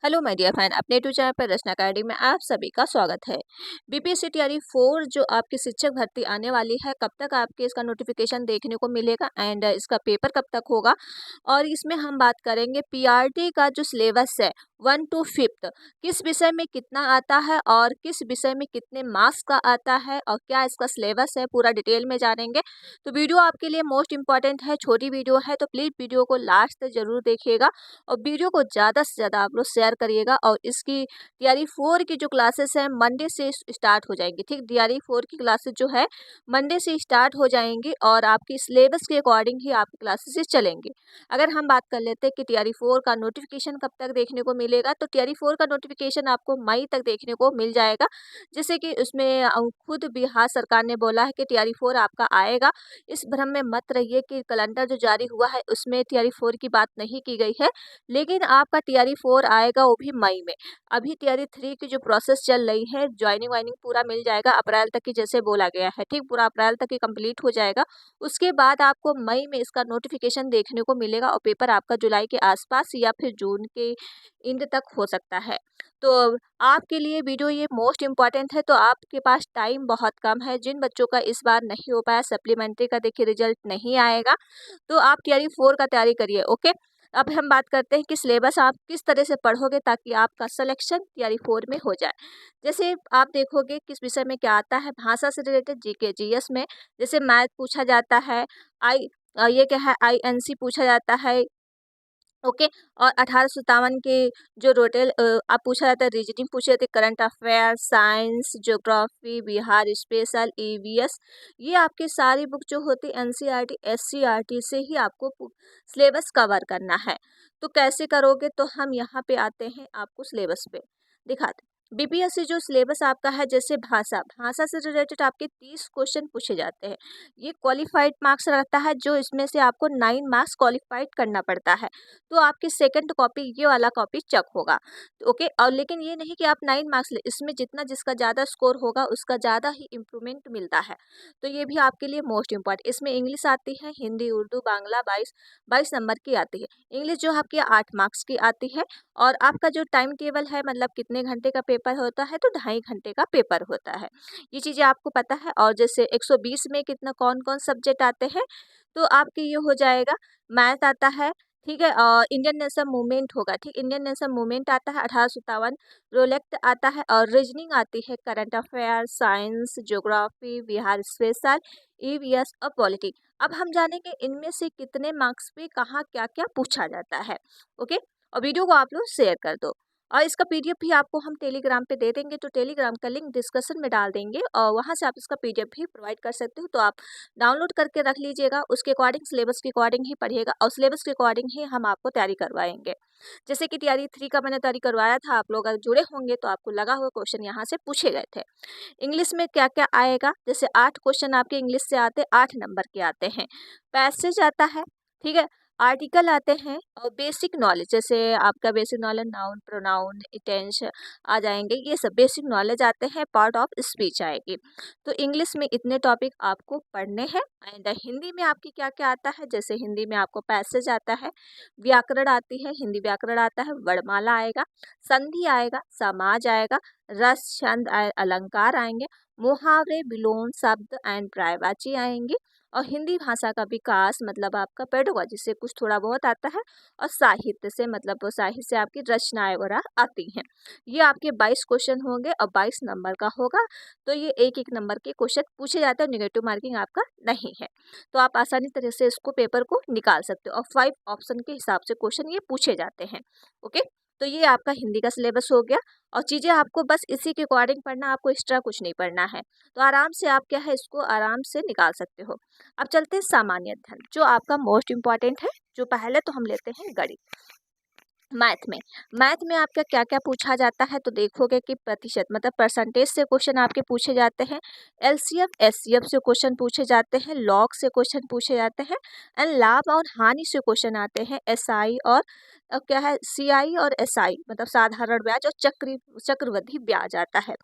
Hello my dear friend, अपने YouTube channel पर रचना academy में आप सभी का स्वागत है। बीपीएससी तैयारी 4 जो आपकी शिक्षक भर्ती आने वाली है, कब तक आपके इसका नोटिफिकेशन देखने को मिलेगा एंड इसका पेपर कब तक होगा। और इसमें हम बात करेंगे पीआरटी का जो सिलेबस है 1 to 5 किस विषय में कितना आता है और किस विषय में कितने मार्क्स का आता है और क्या इसका सिलेबस है, पूरा डिटेल में जानेंगे। तो वीडियो आपके लिए मोस्ट इंपॉर्टेंट है, छोटी वीडियो है तो प्लीज़ वीडियो को लास्ट तक जरूर देखिएगा और वीडियो को ज़्यादा से ज़्यादा आप लोग शेयर करिएगा। और इसकी तैयारी 4 की जो क्लासेस है मंडे से स्टार्ट हो जाएंगी। ठीक, तैयारी 4 की क्लासेस जो है मंडे से स्टार्ट हो जाएंगी और आपकी सिलेबस के अकॉर्डिंग ही आपकी क्लासेस चलेंगी। अगर हम बात कर लेते हैं कि तैयारी 4 का नोटिफिकेशन कब तक देखने को मिलेगा, तो तैयारी 4 का नोटिफिकेशन आपको मई तक देखने को मिल जाएगा। जैसे कि उसमें खुद बिहार सरकार ने बोला है कि तैयारी 4 आपका आएगा। इस भ्रम में मत रहिए कि कैलेंडर जो जारी हुआ है उसमें तैयारी 4 की बात नहीं की गई है, लेकिन आपका तैयारी 4 आएगा वो भी मई में। अभी तैयारी 3 की जो प्रोसेस चल रही है, ज्वाइनिंग वाइनिंग पूरा मिल जाएगा अप्रैल तक की, जैसे बोला गया है। ठीक, पूरा अप्रैल तक ही कंप्लीट हो जाएगा। उसके बाद आपको मई में इसका नोटिफिकेशन देखने को मिलेगा और पेपर आपका जुलाई के आसपास या फिर जून के एंड तक हो सकता है। तो आपके लिए वीडियो ये मोस्ट इम्पॉर्टेंट है। तो आपके पास टाइम बहुत कम है। जिन बच्चों का इस बार नहीं हो पाया, सप्लीमेंट्री का देखिए रिजल्ट नहीं आएगा, तो आप तैयारी 4 का तैयारी करिए। ओके, अब हम बात करते हैं कि सिलेबस आप किस तरह से पढ़ोगे ताकि आपका सिलेक्शन तैयारी 4 में हो जाए। जैसे आप देखोगे किस विषय में क्या आता है, भाषा से रिलेटेड जीके जीएस में जैसे मैथ पूछा जाता है, ये क्या है आईएनसी पूछा जाता है। ओके, और 1857 के जो रोटेल आप पूछा जाता है, रीजनिंग पूछे जाते, current affair, science, geography, Bihar special, EVS. ये आपकी सारी बुक जो होती है एनसीईआरटी एससीईआरटी से ही आपको सिलेबस कवर करना है। तो कैसे करोगे, तो हम यहाँ पे आते हैं आपको सिलेबस पे दिखाते। बीपीएससी जो सिलेबस आपका है, जैसे भाषा भाषा से रिलेटेड आपके 30 क्वेश्चन पूछे जाते हैं। ये क्वालिफाइड मार्क्स रहता है, जो इसमें से आपको 9 मार्क्स क्वालिफाइड करना पड़ता है। तो आपकी सेकंड कॉपी ये वाला कॉपी चेक होगा। तो ओके, और लेकिन ये नहीं कि आप 9 मार्क्स ले, इसमें जितना जिसका ज़्यादा स्कोर होगा उसका ज़्यादा ही इम्प्रूवमेंट मिलता है। तो ये भी आपके लिए मोस्ट इम्पॉर्टेंट। इसमें इंग्लिश आती है, हिंदी, उर्दू, बांग्ला 22 नंबर की आती है। इंग्लिश जो आपकी 8 मार्क्स की आती है। और आपका जो टाइम टेबल है, मतलब कितने घंटे का पेपर होता है, तो 2.5 घंटे का पेपर होता है। ये चीज़ें आपको पता है। और जैसे 120 में कितना कौन कौन सब्जेक्ट आते हैं, तो आपके ये हो जाएगा। मैथ आता है, ठीक है, इंडियन नेशनल मूवमेंट होगा। ठीक, इंडियन नेशनल मूवमेंट आता है 1857, रोलेक्ट आता है, और रीजनिंग आती है, current affair, science, geography, Bihar special, EVS और पॉलिटी। अब हम जानेंगे इनमें से कितने मार्क्स पे कहाँ क्या क्या पूछा जाता है। ओके, और वीडियो को आप लोग शेयर कर दो। और इसका पीडीएफ भी आपको हम टेलीग्राम पे दे देंगे, तो टेलीग्राम का लिंक डिस्कशन में डाल देंगे और वहाँ से आप इसका पीडीएफ भी प्रोवाइड कर सकते हो। तो आप डाउनलोड करके रख लीजिएगा, उसके अकॉर्डिंग सिलेबस के अकॉर्डिंग ही पढ़िएगा और सिलेबस के अकॉर्डिंग ही हम आपको तैयारी करवाएंगे। जैसे कि तैयारी 3 का मैंने तैयारी करवाया था, आप लोग अगर जुड़े होंगे तो आपको लगा हुआ क्वेश्चन यहाँ से पूछे गए थे। इंग्लिश में क्या क्या आएगा, जैसे 8 क्वेश्चन आपके इंग्लिश से आते, 8 नंबर के आते हैं। पैसेज आता है, ठीक है, आर्टिकल आते हैं, और बेसिक नॉलेज जैसे आपका basic knowledge, noun, pronoun, tense आ जाएंगे। ये सब बेसिक नॉलेज आते हैं, पार्ट ऑफ स्पीच आएगी। तो इंग्लिश में इतने टॉपिक आपको पढ़ने हैं। एंड हिंदी में आपकी क्या क्या आता है, जैसे हिंदी में आपको पैसेज आता है, व्याकरण आती है, हिंदी व्याकरण आता है, वर्णमाला आएगा, संधि आएगा, समाज आएगा, रस, छंद, अलंकार आएंगे, मुहावरे, विलोम, शब्द एंड पर्यायवाची आएंगे, और हिंदी भाषा का विकास मतलब आपका पेडोलॉजी से कुछ थोड़ा बहुत आता है, और साहित्य से मतलब वो साहित्य से आपकी रचनाएं वगैरह आती हैं। ये आपके 22 क्वेश्चन होंगे और 22 नंबर का होगा। तो ये एक एक नंबर के क्वेश्चन पूछे जाते हैं, नेगेटिव मार्किंग आपका नहीं है। तो आप आसानी तरह से इसको पेपर को निकाल सकते हो और 5 ऑप्शन के हिसाब से क्वेश्चन ये पूछे जाते हैं। ओके, तो ये आपका हिंदी का सिलेबस हो गया। और चीज़ें आपको बस इसी के अकॉर्डिंग पढ़ना, आपको एक्स्ट्रा कुछ नहीं पढ़ना है। तो आराम से आप क्या है इसको आराम से निकाल सकते हो। अब चलते हैं सामान्य अध्ययन, जो आपका मोस्ट इम्पॉर्टेंट है। जो पहले तो हम लेते हैं गणित। मैथ में आपका क्या क्या पूछा जाता है, तो देखोगे कि प्रतिशत मतलब परसेंटेज से क्वेश्चन आपके पूछे जाते हैं, एलसीएम एचसीएफ से क्वेश्चन पूछे जाते हैं, लॉग से क्वेश्चन पूछे जाते हैं, एंड लाभ और हानि से क्वेश्चन आते हैं, एसआई और क्या है सीआई और एसआई मतलब साधारण ब्याज और चक्रवृद्धि ब्याज आता है।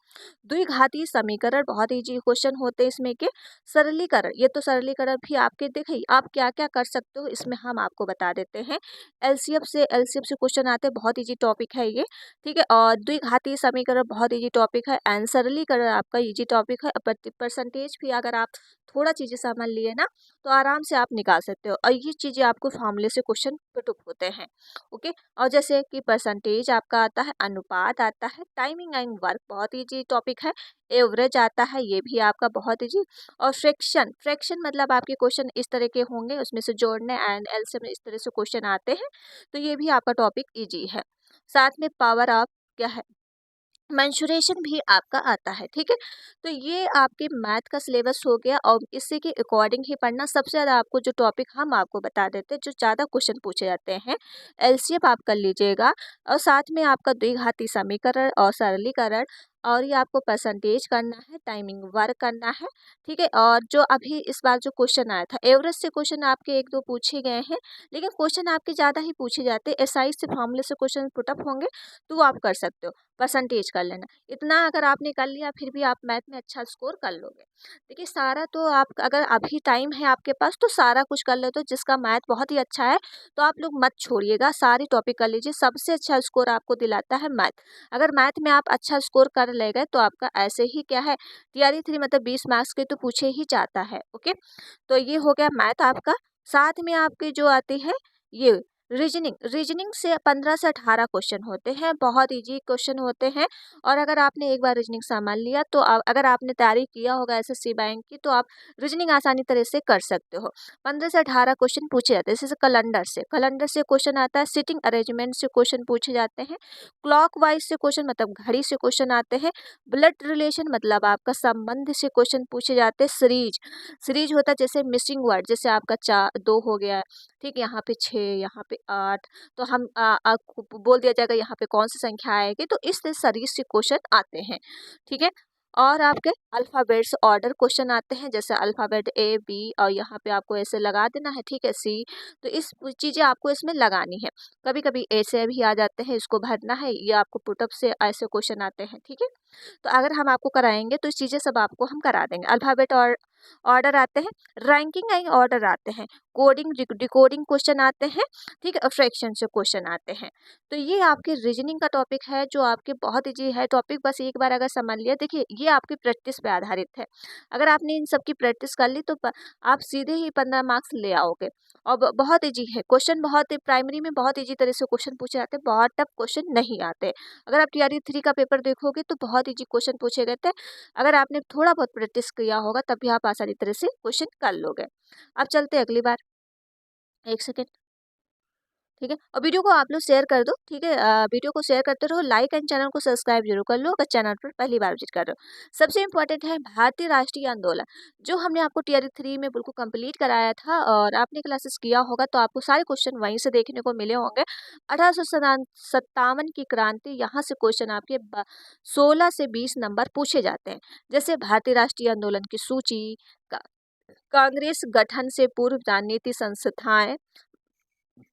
द्विघाती समीकरण बहुत इजी क्वेश्चन होते हैं इसमें के। सरलीकरण, ये तो सरलीकरण भी आपके देखिए आप क्या क्या कर सकते हो इसमें हम आपको बता देते हैं। एलसीएम से क्वेश्चन आते हैं, बहुत इजी टॉपिक है ये, ठीक है। और द्विघाती समीकरण बहुत इजी टॉपिक है एंड सरलीकरण आपका इजी टॉपिक है। परसेंटेज भी अगर आप थोड़ा चीजें समझ लिए ना तो आराम से आप निकाल सकते हो, और ये चीजें आपको फॉर्मूले से क्वेश्चन पुट अप होते हैं। ओके, और जैसे कि परसेंटेज आपका आता है, अनुपात आता है, टाइमिंग एंड वर्क बहुत इजी टॉपिक है, एवरेज आता है ये भी आपका बहुत इजी, और फ्रैक्शन, फ्रैक्शन मतलब आपके क्वेश्चन इस तरह के होंगे, उसमें से जोड़ने एंड एलसीएम इस तरह से क्वेश्चन आते हैं, तो ये भी आपका टॉपिक इजी है। साथ में पावर ऑफ क्या है, मेंसुरेशन भी आपका आता है, ठीक है। तो ये आपके मैथ का सिलेबस हो गया, और इसी के अकॉर्डिंग ही पढ़ना। सबसे ज़्यादा आपको जो टॉपिक हम आपको बता देते हैं जो ज़्यादा क्वेश्चन पूछे जाते हैं, एलसीएम आप कर लीजिएगा, और साथ में आपका द्विघाती समीकरण और सरलीकरण, और ये आपको परसेंटेज करना है, टाइमिंग वर्क करना है, ठीक है। और जो अभी इस बार जो क्वेश्चन आया था एवरेज से क्वेश्चन आपके एक दो पूछे गए हैं, लेकिन क्वेश्चन आपके ज़्यादा ही पूछे जाते हैं, एसआई से फॉर्मूले से क्वेश्चन पुटअप होंगे, तो वो आप कर सकते हो। परसेंटेज कर लेना, इतना अगर आपने कर लिया फिर भी आप मैथ में अच्छा स्कोर कर लोगे। देखिए सारा तो आप अगर अभी टाइम है आपके पास तो सारा कुछ कर लो, तो जिसका मैथ बहुत ही अच्छा है तो आप लोग मत छोड़िएगा, सारी टॉपिक कर लीजिए। सबसे अच्छा स्कोर आपको दिलाता है मैथ। अगर मैथ में आप अच्छा स्कोर कर ले गए तो आपका ऐसे ही क्या है, टीआरई 3 मतलब 20 मार्क्स के तो पूछे ही जाता है। ओके, तो ये हो गया मैथ आपका। साथ में आपके जो आती है ये रीजनिंग, रीजनिंग से 15 से 18 क्वेश्चन होते हैं, बहुत इजी क्वेश्चन होते हैं। और अगर आपने एक बार रीजनिंग संभाल लिया तो अगर आपने तैयारी किया होगा एसएससी बैंक की तो आप रीजनिंग आसानी तरह से कर सकते हो। 15 से 18 क्वेश्चन पूछे जाते हैं, जैसे कैलेंडर से क्वेश्चन आता है, सिटिंग अरेंजमेंट से क्वेश्चन पूछे जाते हैं, क्लॉक वाइज से क्वेश्चन मतलब घड़ी से क्वेश्चन आते हैं, ब्लड रिलेशन मतलब आपका संबंध से क्वेश्चन पूछे जाते हैं, सीरीज, सीरीज होता है जैसे मिसिंग वर्ड, जैसे आपका 4 2 हो गया, ठीक है, यहाँ पे 6 यहाँ पे 8, तो हम आपको बोल दिया जाएगा यहाँ पे कौन सी संख्या आएगी, तो इस शरीर से क्वेश्चन आते हैं, ठीक है। और आपके अल्फ़ाबेट्स ऑर्डर क्वेश्चन आते हैं, जैसे अल्फ़ाबेट ए बी और यहाँ पे आपको ऐसे लगा देना है, ठीक है, सी, तो इस चीज़ें आपको इसमें लगानी है। कभी कभी ऐसे भी आ जाते हैं, इसको भरना है, ये आपको पुटअप से ऐसे क्वेश्चन आते हैं, ठीक है। तो अगर हम आपको कराएंगे तो इस चीज़ें सब आपको हम करा देंगे। अल्फ़ाबेट और ऑर्डर आते हैं, रैंकिंग एंड ऑर्डर आते हैं, कोडिंग डिकोडिंग क्वेश्चन आते हैं, ठीक है, फ्रैक्शन से क्वेश्चन आते हैं। तो ये आपके रीजनिंग का टॉपिक है जो आपके बहुत ईजी है टॉपिक, बस एक बार अगर समझ लिया, देखिए ये आपकी प्रैक्टिस पे आधारित है। अगर आपने इन सब की प्रैक्टिस कर ली तो आप सीधे ही 15 मार्क्स ले आओगे। और बहुत ईजी है क्वेश्चन, बहुत प्राइमरी में बहुत ईजी तरह से क्वेश्चन पूछे जाते हैं, बहुत टफ क्वेश्चन नहीं आते। अगर आप टीआरई 3 का पेपर देखोगे तो बहुत ईजी क्वेश्चन पूछे गए थे, अगर आपने थोड़ा बहुत प्रैक्टिस किया होगा तब भी आप आसानी तरह से क्वेश्चन कर लोगे। अब चलते हैं अगली बार, एक सेकेंड, ठीक है। और वीडियो को आप लोग शेयर कर दो, ठीक है, वीडियो को शेयर करते रहो, लाइक एंड चैनल को सब्सक्राइब जरूर कर लो अगर चैनल पर पहली बार विजिट कर रहे हो। सबसे इंपॉर्टेंट है भारतीय राष्ट्रीय आंदोलन, जो हमने आपको टीआरई 3 में बिल्कुल कंप्लीट कराया था, और आपने क्लासेस किया होगा तो आपको सारे क्वेश्चन वहीं से देखने को मिले होंगे। 1857 की क्रांति, यहाँ से क्वेश्चन आपके 16 से 20 नंबर पूछे जाते हैं, जैसे भारतीय राष्ट्रीय आंदोलन की सूची, कांग्रेस गठन से पूर्व राजनीति संस्थाएं,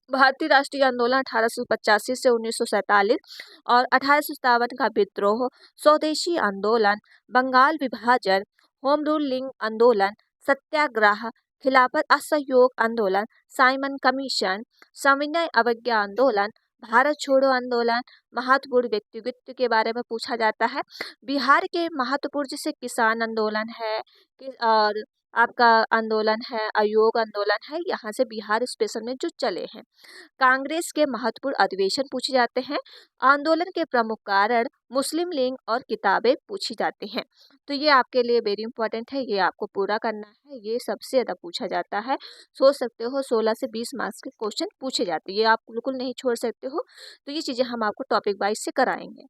भारतीय राष्ट्रीय आंदोलन 1885 से 1947, और 1857 का विद्रोह, स्वदेशी आंदोलन, बंगाल विभाजन, होम रूलिंग आंदोलन, सत्याग्रह, खिलाफत असहयोग आंदोलन, साइमन कमीशन, सविनय अवज्ञा आंदोलन, भारत छोड़ो आंदोलन, महत्वपूर्ण व्यक्तित्व के बारे में पूछा जाता है। बिहार के महत्वपूर्ण जैसे किसान आंदोलन है और आपका आंदोलन है, अयोग आंदोलन है, यहाँ से बिहार स्पेशल में जो चले हैं। कांग्रेस के महत्वपूर्ण अधिवेशन पूछे जाते हैं, आंदोलन के प्रमुख कारण, मुस्लिम लीग और किताबें पूछी जाती हैं। तो ये आपके लिए वेरी इंपॉर्टेंट है, ये आपको पूरा करना है, ये सबसे ज़्यादा पूछा जाता है। सोच सकते हो 16 से 20 मार्क्स के क्वेश्चन पूछे जाते हैं, ये आप बिल्कुल नहीं छोड़ सकते हो। तो ये चीज़ें हम आपको टॉपिक वाइज से कराएंगे।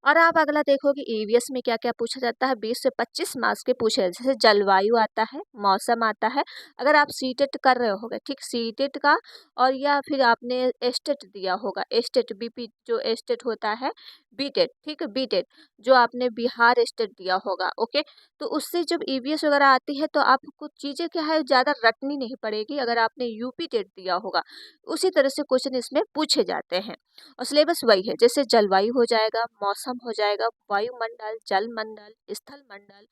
और आप अगला देखोगे ईवीएस में क्या क्या पूछा जाता है, 20 से 25 मार्क्स के पूछे जाते हैं। जैसे जलवायु आता है, मौसम आता है। अगर आप सीटेट कर रहे होगे, ठीक, सीटेट का, और या फिर आपने एस्टेट दिया होगा, एस्टेट बीपी जो एस्टेट होता है, बीटेट, ठीक है, बीटेट जो आपने बिहार स्टेट दिया होगा, ओके। तो उससे जब ईवीएस वगैरह आती है तो आपको चीज़ें क्या है ज़्यादा रटनी नहीं पड़ेगी, अगर आपने यूपी टेट दिया होगा। उसी तरह से क्वेश्चन इसमें पूछे जाते हैं और सिलेबस वही है। जैसे जलवायु हो जाएगा, मौसम हो जाएगा, वायुमंडल, जलमंडल, स्थल मंडल,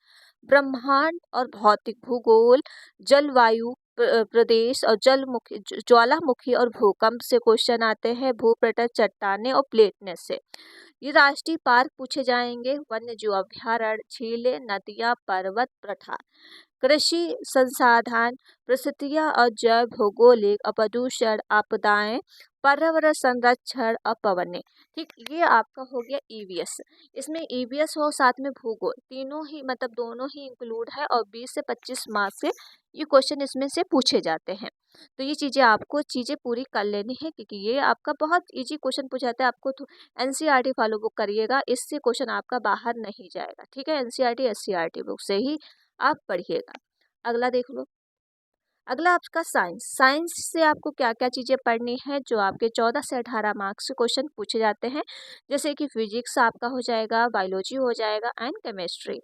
ब्रह्मांड और भौतिक भूगोल, जलवायु, प्रदेश और जलमुखी, ज्वालामुखी और भूकंप से क्वेश्चन आते हैं, भूपटल, चट्टाने और प्लेटनेस से। ये राष्ट्रीय पार्क पूछे जाएंगे, वन्य जीव अभ्यारण्य, झीलें, नदियां, पर्वत, पठार, कृषि संसाधन, परिस्थितियां और जैव भौगोलिक और प्रदूषण, आपदाएं, पर्यावरण संरक्षण और पवने, ठीक। ये आपका हो गया ईवीएस। इसमें ईवीएस हो साथ में भूगोल, तीनों ही मतलब दोनों ही इंक्लूड है और 20 से 25 मार्क्स से ये क्वेश्चन इसमें से पूछे जाते हैं। तो ये चीज़ें आपको चीज़ें पूरी कर लेनी है, क्योंकि ये आपका बहुत इजी क्वेश्चन पूछा जाता है। आपको तो एनसीईआरटी फॉलो बुक करिएगा, इससे क्वेश्चन आपका बाहर नहीं जाएगा, ठीक है। एनसीईआरटी एससीईआरटी बुक से ही आप पढ़िएगा। अगला देख लो। अगला आपका साइंस। साइंस से आपको क्या क्या चीज़ें पढ़नी है, जो आपके 14 से 18 मार्क्स से क्वेश्चन पूछे जाते हैं। जैसे कि फिजिक्स आपका हो जाएगा, बायोलॉजी हो जाएगा एंड केमिस्ट्री।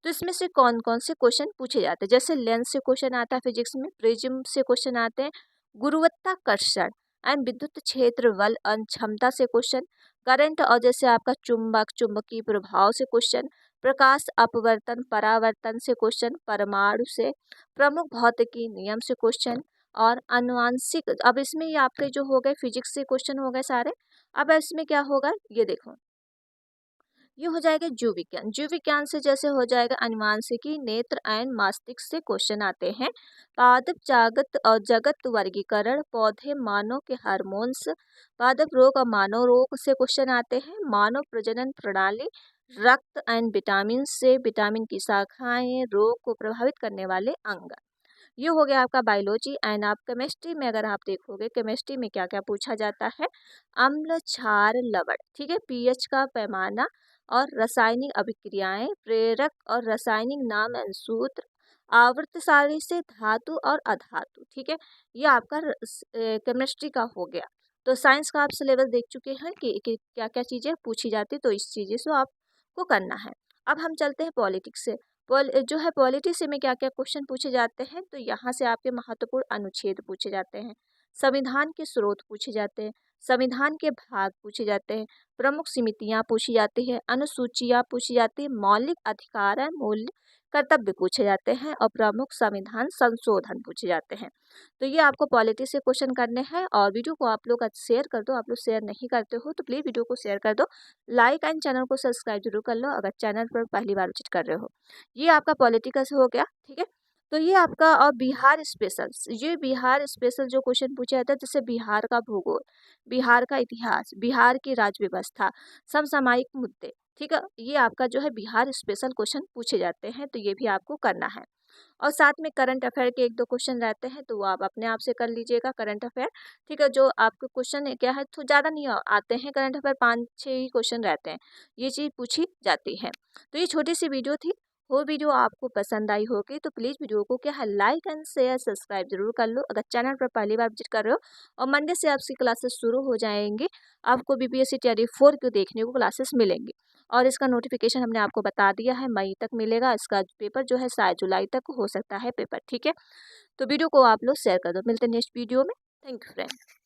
तो इसमें से कौन कौन से क्वेश्चन पूछे जाते हैं, जैसे लेंस से क्वेश्चन आता है फिजिक्स में, प्रिज्म से क्वेश्चन आते हैं, गुरुत्वाकर्षण एंड विद्युत क्षेत्र बल और क्षमता से क्वेश्चन, करंट और जैसे आपका चुंबक, चुंबकीय प्रभाव से क्वेश्चन, प्रकाश अपवर्तन परावर्तन से क्वेश्चन, परमाणु से, प्रमुख भौतिकी नियम से क्वेश्चन, और आनुवांशिक। अब इसमें ये आपके जो हो गए फिजिक्स से क्वेश्चन हो गए सारे। अब इसमें क्या होगा ये देखो, ये हो जाएगा जीव विज्ञान। जीव विज्ञान से जैसे हो जाएगा अनुवांशिकी, नेत्र एंड मस्तिष्क से क्वेश्चन आते हैं, पादप जागत और जगत वर्गीकरण, पौधे, मानव के हार्मोन्स, पादप रोग और मानव रोग से क्वेश्चन आते हैं, मानव प्रजनन प्रणाली, रक्त एंड विटामिन से, विटामिन की शाखाएं, रोग को प्रभावित करने वाले अंग। ये हो गया आपका बायोलॉजी। एंड आप केमिस्ट्री में अगर आप देखोगे, केमिस्ट्री में क्या क्या पूछा जाता है, अम्ल, क्षार, लवण, ठीक है, पीएच का पैमाना और रासायनिक अभिक्रियाएं, प्रेरक और रासायनिक नाम एंड सूत्र, आवर्त सारणी से धातु और अधातु, ठीक है। ये आपका केमिस्ट्री का हो गया। तो साइंस का आप सिलेबस देख चुके हैं कि क्या क्या चीज़ें पूछी जाती, तो इस चीज़ें से आपको करना है। अब हम चलते हैं पॉलिटिक्स से। जो है पॉलिटिक्स में क्या क्या क्वेश्चन पूछे जाते हैं, तो यहाँ से आपके महत्वपूर्ण अनुच्छेद पूछे जाते हैं, संविधान के स्रोत पूछे जाते हैं, संविधान के भाग पूछे जाते हैं, प्रमुख समितियाँ पूछी जाती है, अनुसूचियाँ पूछी जाती है, मौलिक अधिकार है, मूल्य कर्तव्य पूछे जाते हैं और प्रमुख संविधान संशोधन पूछे जाते हैं। तो ये आपको पॉलिटी से क्वेश्चन करने हैं। और वीडियो को आप लोग शेयर कर दो, आप लोग शेयर नहीं करते हो तो प्लीज़ वीडियो को शेयर कर दो, लाइक एंड चैनल को सब्सक्राइब जरूर कर लो अगर चैनल पर पहली बार विजिट कर रहे हो। ये आपका पॉलिटिकल से हो गया, ठीक है। तो ये आपका और बिहार स्पेशल, ये बिहार स्पेशल जो क्वेश्चन पूछा जाता है, जैसे बिहार का भूगोल, बिहार का इतिहास, बिहार की राज्य व्यवस्था, समसामयिक मुद्दे, ठीक है। ये आपका जो है बिहार स्पेशल क्वेश्चन पूछे जाते हैं, तो ये भी आपको करना है। और साथ में करंट अफेयर के एक दो क्वेश्चन रहते हैं, तो वो आप अपने आप से कर लीजिएगा करंट अफेयर, ठीक है। जो आपके क्वेश्चन है क्या है, तो ज़्यादा नहीं आते हैं करंट अफेयर, 5-6 ही क्वेश्चन रहते हैं, ये चीज़ पूछी जाती है। तो ये छोटी सी वीडियो थी। वो वीडियो आपको पसंद आई होगी तो प्लीज़ वीडियो को क्या है लाइक एंड शेयर सब्सक्राइब जरूर कर लो अगर चैनल पर पहली बार विजिट कर रहे हो। और मंडे से आपकी क्लासेस शुरू हो जाएंगी, आपको बीपीएससी तैयारी 4 को देखने को क्लासेस मिलेंगी। और इसका नोटिफिकेशन हमने आपको बता दिया है, मई तक मिलेगा। इसका पेपर जो है शायद जुलाई तक हो सकता है पेपर, ठीक है। तो वीडियो को आप लोग शेयर कर दो। मिलते हैं नेक्स्ट वीडियो में। Thank you friend.